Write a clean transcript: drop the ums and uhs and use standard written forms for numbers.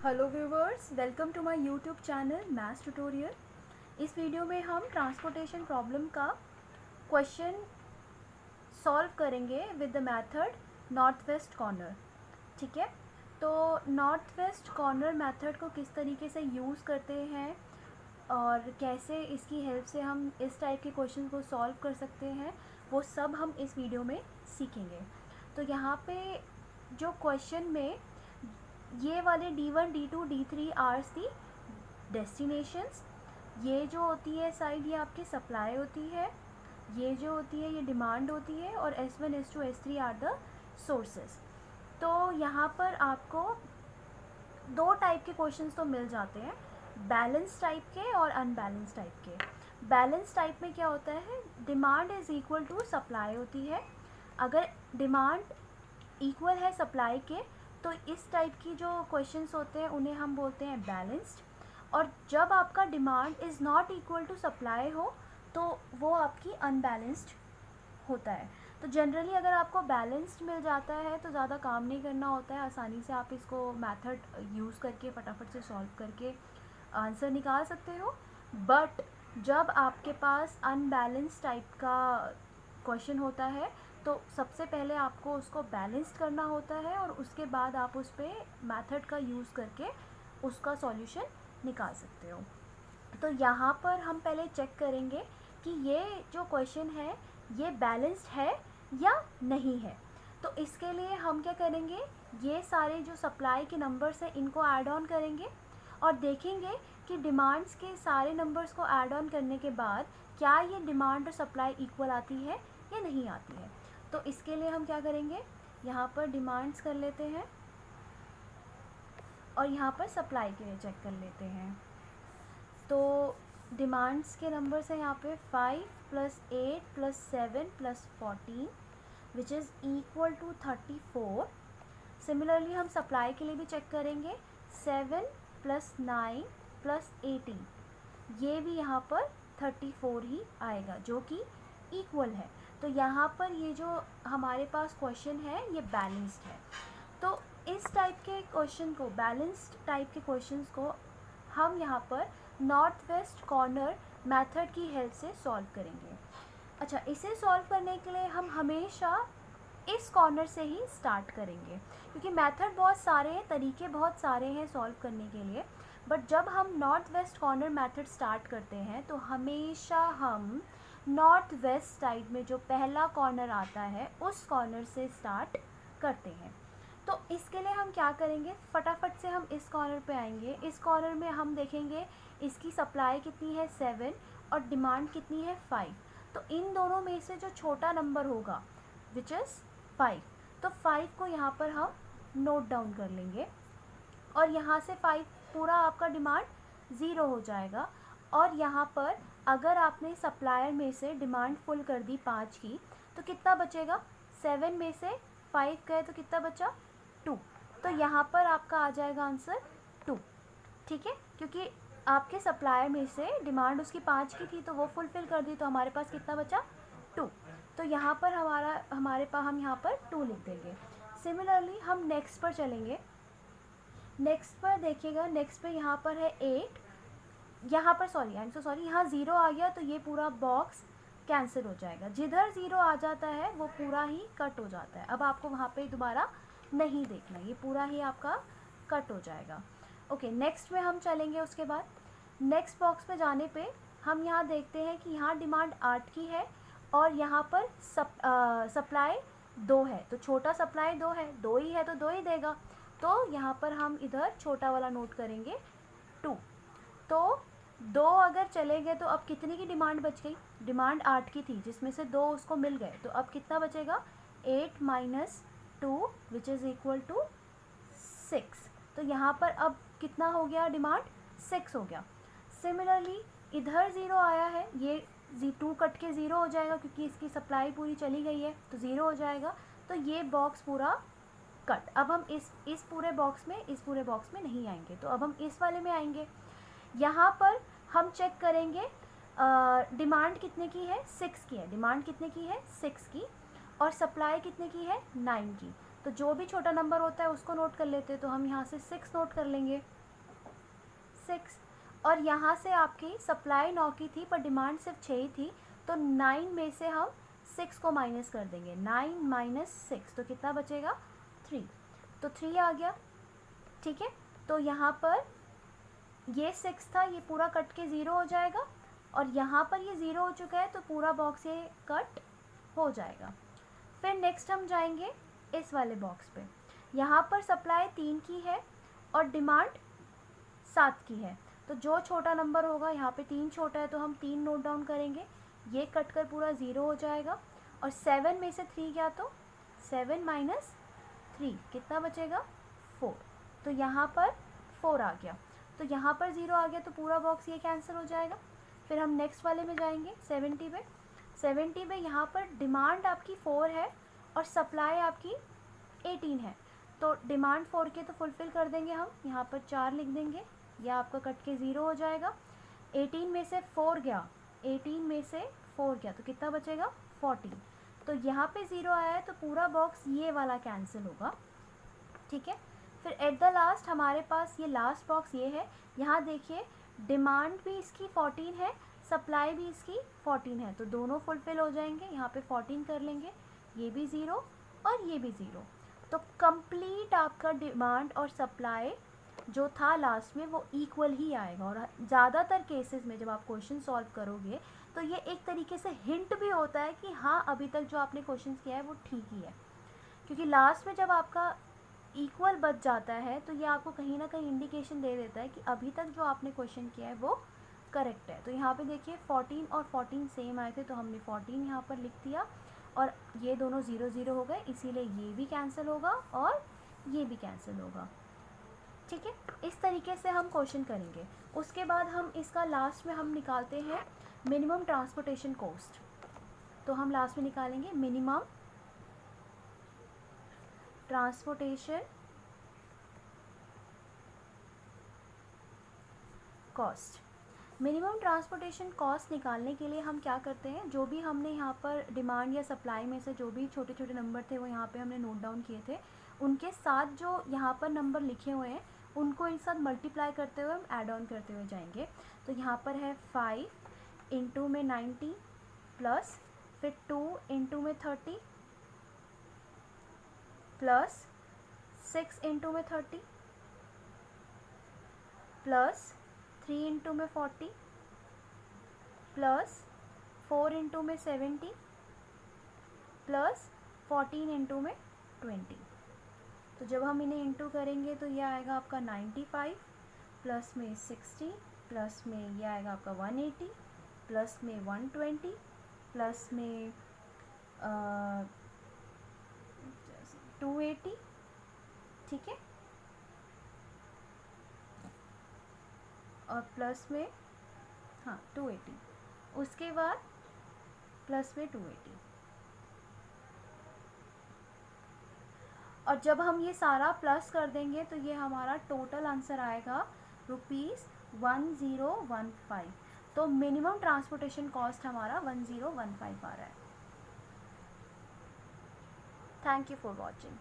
Hello viewers, welcome to my YouTube channel maths tutorial. इस video में हम transportation problem का क्वेश्चन सॉल्व करेंगे with the method north west corner. ठीक है, तो नॉर्थ वेस्ट कॉर्नर मेथड को किस तरीके से यूज़ करते हैं और कैसे इसकी हेल्प से हम इस टाइप के क्वेश्चन को सॉल्व कर सकते हैं, वो सब हम इस वीडियो में सीखेंगे। तो यहाँ पे जो क्वेश्चन में ये वाले D1, D2, D3 आर्स थी डेस्टिनेशंस, ये जो होती है साइड ये आपकी सप्लाई होती है, ये जो होती है ये डिमांड होती है, और S1, S2, S3 are the sources. तो यहाँ पर आपको दो टाइप के क्वेश्चंस तो मिल जाते हैं, बैलेंस टाइप के और अनबैलेंस टाइप के। बैलेंस टाइप में क्या होता है, demand is equal to supply होती है। अगर डिमांड इक्वल है सप्लाई के तो इस टाइप की जो क्वेश्चंस होते हैं उन्हें हम बोलते हैं बैलेंस्ड। और जब आपका demand is not equal to supply हो तो वो आपकी अनबैलेंस्ड होता है। तो जनरली अगर आपको बैलेंस्ड मिल जाता है तो ज़्यादा काम नहीं करना होता है, आसानी से आप इसको मेथड यूज़ करके फटाफट से सॉल्व करके आंसर निकाल सकते हो। बट जब आपके पास अनबैलेंस टाइप का क्वेश्चन होता है तो सबसे पहले आपको उसको बैलेंस्ड करना होता है और उसके बाद आप उस पर मेथड का यूज़ करके उसका सॉल्यूशन निकाल सकते हो। तो यहाँ पर हम पहले चेक करेंगे कि ये जो क्वेश्चन है ये बैलेंस्ड है या नहीं है। तो इसके लिए हम क्या करेंगे, ये सारे जो सप्लाई के नंबर्स हैं इनको ऐड ऑन करेंगे और देखेंगे कि डिमांड्स के सारे नंबर्स को ऐड ऑन करने के बाद क्या ये डिमांड और सप्लाई इक्वल आती है या नहीं आती है। तो इसके लिए हम क्या करेंगे, यहाँ पर डिमांड्स कर लेते हैं और यहाँ पर सप्लाई के लिए चेक कर लेते हैं। तो डिमांड्स के नंबर्स हैं यहाँ पे 5 + 8 + 7 + 14 which is equal to 34। Similarly हम सप्लाई के लिए भी चेक करेंगे, 7 + 9 + 18, ये भी यहाँ पर 34 ही आएगा जो कि इक्वल है। तो यहाँ पर ये जो हमारे पास क्वेश्चन है ये बैलेंस्ड है। तो इस टाइप के क्वेश्चन को, बैलेंस्ड टाइप के क्वेश्चंस को हम यहाँ पर नॉर्थ वेस्ट कॉर्नर मेथड की हेल्प से सॉल्व करेंगे। अच्छा, इसे सॉल्व करने के लिए हम हमेशा इस कॉर्नर से ही स्टार्ट करेंगे क्योंकि मेथड बहुत सारे हैं, तरीके बहुत सारे हैं सॉल्व करने के लिए। बट जब हम north west corner method start करते हैं तो हमेशा हम नॉर्थ वेस्ट साइड में जो पहला कॉर्नर आता है उस कॉर्नर से स्टार्ट करते हैं। तो इसके लिए हम क्या करेंगे, फटाफट से हम इस कॉर्नर पे आएंगे। इस कॉर्नर में हम देखेंगे इसकी सप्लाई कितनी है 7 और डिमांड कितनी है 5। तो इन दोनों में से जो छोटा नंबर होगा विच इज़ 5, तो 5 को यहाँ पर हम नोट डाउन कर लेंगे और यहाँ से 5 पूरा आपका डिमांड 0 हो जाएगा। और यहाँ पर अगर आपने सप्लायर में से डिमांड फुल कर दी 5 की तो कितना बचेगा, 7 में से 5 गए तो कितना बचा 2। तो यहाँ पर आपका आ जाएगा आंसर 2। ठीक है, क्योंकि आपके सप्लायर में से डिमांड उसकी 5 की थी तो वो फुलफिल कर दी, तो हमारे पास कितना बचा 2। तो यहाँ पर हमारे पास हम यहाँ पर 2 लिख देंगे। सिमिलरली हम नेक्स्ट पर चलेंगे। नेक्स्ट पर देखिएगा, नेक्स्ट पे यहाँ पर है 8, यहाँ पर सॉरी यहाँ 0 आ गया तो ये पूरा बॉक्स कैंसिल हो जाएगा। जिधर 0 आ जाता है वो पूरा ही कट हो जाता है। अब आपको वहाँ पे दोबारा नहीं देखना, ये पूरा ही आपका कट हो जाएगा। ओके, नेक्स्ट में हम चलेंगे। उसके बाद नेक्स्ट बॉक्स पे जाने पे हम यहाँ देखते हैं कि यहाँ डिमांड 8 की है और यहाँ पर सप्लाई 2 है, तो छोटा सप्लाई 2 है, 2 ही है तो 2 ही देगा। तो यहाँ पर हम इधर छोटा वाला नोट करेंगे 2। तो 2 अगर चले गए तो अब कितने की डिमांड बच गई, डिमांड 8 की थी जिसमें से 2 उसको मिल गए, तो अब कितना बचेगा 8 - 2 विच इज़ इक्वल टू 6। तो यहाँ पर अब कितना हो गया, डिमांड 6 हो गया। सिमिलरली इधर 0 आया है, ये 2 कट के 0 हो जाएगा क्योंकि इसकी सप्लाई पूरी चली गई है तो 0 हो जाएगा। तो ये बॉक्स पूरा कट। अब हम इस पूरे बॉक्स में नहीं आएंगे, तो अब हम इस वाले में आएंगे। यहाँ पर हम चेक करेंगे डिमांड कितने की है, 6 की है, डिमांड कितने की है 6 की, और सप्लाई कितने की है 9 की। तो जो भी छोटा नंबर होता है उसको नोट कर लेते हैं, तो हम यहाँ से 6 नोट कर लेंगे, 6। और यहाँ से आपकी सप्लाई 9 की थी पर डिमांड सिर्फ 6 ही थी, तो 9 में से हम 6 को माइनस कर देंगे, 9 माइनस 6, तो कितना बचेगा 3, तो 3 आ गया। ठीक है, तो यहाँ पर ये 6 था, ये पूरा कट के 0 हो जाएगा, और यहाँ पर ये 0 हो चुका है तो पूरा बॉक्स ये कट हो जाएगा। फिर नेक्स्ट हम जाएंगे इस वाले बॉक्स पे, यहाँ पर सप्लाई 3 की है और डिमांड 7 की है, तो जो छोटा नंबर होगा, यहाँ पे 3 छोटा है तो हम 3 नोट डाउन करेंगे, ये कट कर पूरा 0 हो जाएगा, और 7 में से 3 गया तो 7 माइनस 3 कितना बचेगा 4, तो यहाँ पर 4 आ गया, तो यहाँ पर 0 आ गया तो पूरा बॉक्स ये कैंसिल हो जाएगा। फिर हम नेक्स्ट वाले में जाएंगे 70 पे, 70 पे यहाँ पर डिमांड आपकी 4 है और सप्लाई आपकी 18 है, तो डिमांड 4 के तो फुलफ़िल कर देंगे हम, यहाँ पर 4 लिख देंगे, यह आपका कट के 0 हो जाएगा। 18 में से 4 गया, 18 में से 4 गया तो कितना बचेगा 14, तो यहाँ पे 0 आया है तो पूरा बॉक्स ये वाला कैंसिल होगा। ठीक है, फिर एट द लास्ट हमारे पास ये लास्ट बॉक्स ये है, यहाँ देखिए डिमांड भी इसकी 14 है, सप्लाई भी इसकी 14 है, तो दोनों फुलफ़िल हो जाएंगे, यहाँ पे 14 कर लेंगे, ये भी 0 और ये भी 0, तो कंप्लीट आपका डिमांड और सप्लाई जो था लास्ट में वो इक्वल ही आएगा। और ज़्यादातर केसेस में जब आप क्वेश्चन सॉल्व करोगे तो ये एक तरीके से हिंट भी होता है कि हाँ अभी तक जो आपने क्वेश्चन किया है वो ठीक ही है, क्योंकि लास्ट में जब आपका इक्वल बच जाता है तो ये आपको कहीं ना कहीं इंडिकेशन दे देता है कि अभी तक जो आपने क्वेश्चन किया है वो करेक्ट है। तो यहाँ पे देखिए 14 और 14 सेम आए थे तो हमने 14 यहाँ पर लिख दिया, और ये दोनों 0 0 हो गए, इसीलिए ये भी कैंसिल होगा और ये भी कैंसिल होगा। ठीक है, इस तरीके से हम क्वेश्चन करेंगे। उसके बाद हम इसका लास्ट में हम निकालते हैं मिनिमम ट्रांसपोर्टेशन कॉस्ट, तो हम लास्ट में निकालेंगे minimum transportation cost. Minimum transportation cost निकालने के लिए हम क्या करते हैं, जो भी हमने यहाँ पर डिमांड या सप्लाई में से जो भी छोटे छोटे नंबर थे वो यहाँ पे हमने नोट डाउन किए थे, उनके साथ जो यहाँ पर नंबर लिखे हुए हैं उनको एक साथ मल्टीप्लाई करते हुए हम ऐड ऑन करते हुए जाएंगे। तो यहाँ पर है 5 इंटू में 90 प्लस फिर 2 इंटू में 30 प्लस 6 इंटू में 30 प्लस 3 इंटू में 40 प्लस 4 इंटू में 70 प्लस 14 इंटू में 20। तो जब हम इन्हें इंटू करेंगे तो ये आएगा आपका 95 प्लस में 60 प्लस में ये आएगा आपका 180 प्लस में 120 प्लस में 280। ठीक है, और प्लस में 280, उसके बाद प्लस में 280, और जब हम ये सारा प्लस कर देंगे तो ये हमारा टोटल आंसर आएगा ₹1015। तो मिनिमम ट्रांसपोर्टेशन कॉस्ट हमारा 1015 आ रहा है। Thank you for watching.